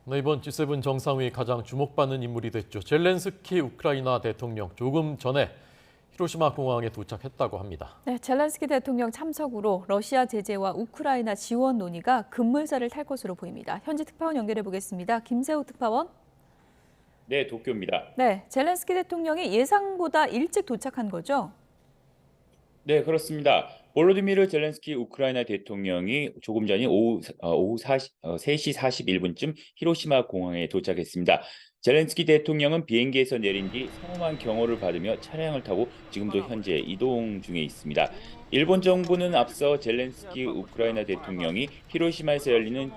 네, 이번 G7 정상회의 가장 주목받는 인물이 됐죠. 젤렌스키 우크라이나 대통령 조금 전에 히로시마 공항에 도착했다고 합니다. 네, 젤렌스키 대통령 참석으로 러시아 제재와 우크라이나 지원 논의가 급물살을 탈 것으로 보입니다. 현지 특파원 연결해 보겠습니다. 김세호 특파원. 네, 도쿄입니다. 네, 젤렌스키 대통령이 예상보다 일찍 도착한 거죠? 네, 그렇습니다. 볼로디미르 젤렌스키 우크라이나 대통령이 조금 전인 오후 3시 41분쯤 히로시마 공항에 도착했습니다. 젤렌스키 대통령은 비행기에서 내린 뒤 성공한 경호를 받으며 차량을 타고 지금도 현재 이동 중에 있습니다. 일본 정부는 앞서 젤렌스키 우크라이나 대통령이 히로시마에서 열리는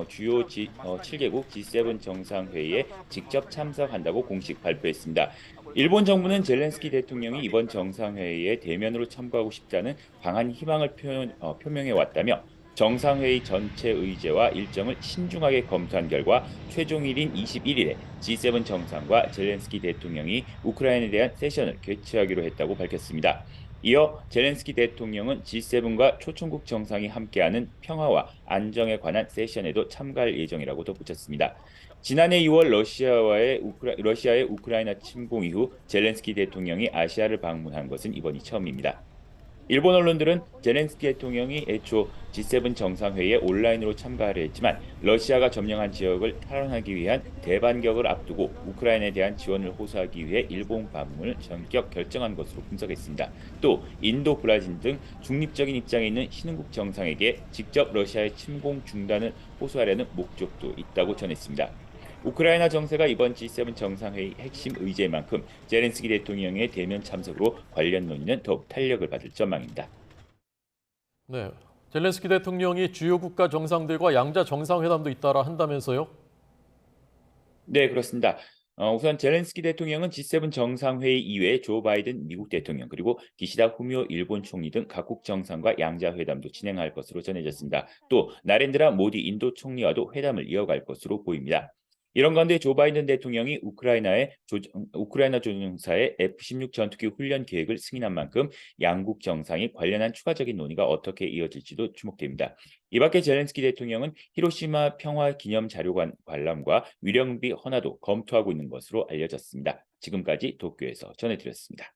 주요 7개국 G7 정상회의에 직접 참석한다고 공식 발표했습니다. 일본 정부는 젤렌스키 대통령이 이번 정상회의에 대면으로 참가하고 싶다는 강한 희망을 표명해 왔다며 정상회의 전체 의제와 일정을 신중하게 검토한 결과 최종일인 21일에 G7 정상과 젤렌스키 대통령이 우크라이나에 대한 세션을 개최하기로 했다고 밝혔습니다. 이어 젤렌스키 대통령은 G7과 초청국 정상이 함께하는 평화와 안정에 관한 세션에도 참가할 예정이라고 덧붙였습니다. 지난해 2월 러시아의 우크라이나 침공 이후 젤렌스키 대통령이 아시아를 방문한 것은 이번이 처음입니다. 일본 언론들은 젤렌스키 대통령이 애초 G7 정상회의에 온라인으로 참가하려 했지만 러시아가 점령한 지역을 탈환하기 위한 대반격을 앞두고 우크라이나에 대한 지원을 호소하기 위해 일본 방문을 전격 결정한 것으로 분석했습니다. 또 인도, 브라질 등 중립적인 입장에 있는 신흥국 정상에게 직접 러시아의 침공 중단을 호소하려는 목적도 있다고 전했습니다. 우크라이나 정세가 이번 G7 정상회의 핵심 의제인 만큼 젤렌스키 대통령의 대면 참석으로 관련 논의는 더욱 탄력을 받을 전망입니다. 네, 젤렌스키 대통령이 주요 국가 정상들과 양자 정상회담도 잇따라 한다면서요? 네, 그렇습니다. 우선 젤렌스키 대통령은 G7 정상회의 이외에 조 바이든 미국 대통령 그리고 기시다 후미오 일본 총리 등 각국 정상과 양자회담도 진행할 것으로 전해졌습니다. 또 나렌드라 모디 인도 총리와도 회담을 이어갈 것으로 보입니다. 이런 가운데 조 바이든 대통령이 우크라이나 조종사의 F-16 전투기 훈련 계획을 승인한 만큼 양국 정상이 관련한 추가적인 논의가 어떻게 이어질지도 주목됩니다. 이 밖에 젤렌스키 대통령은 히로시마 평화 기념 자료관 관람과 위령비 헌화도 검토하고 있는 것으로 알려졌습니다. 지금까지 도쿄에서 전해드렸습니다.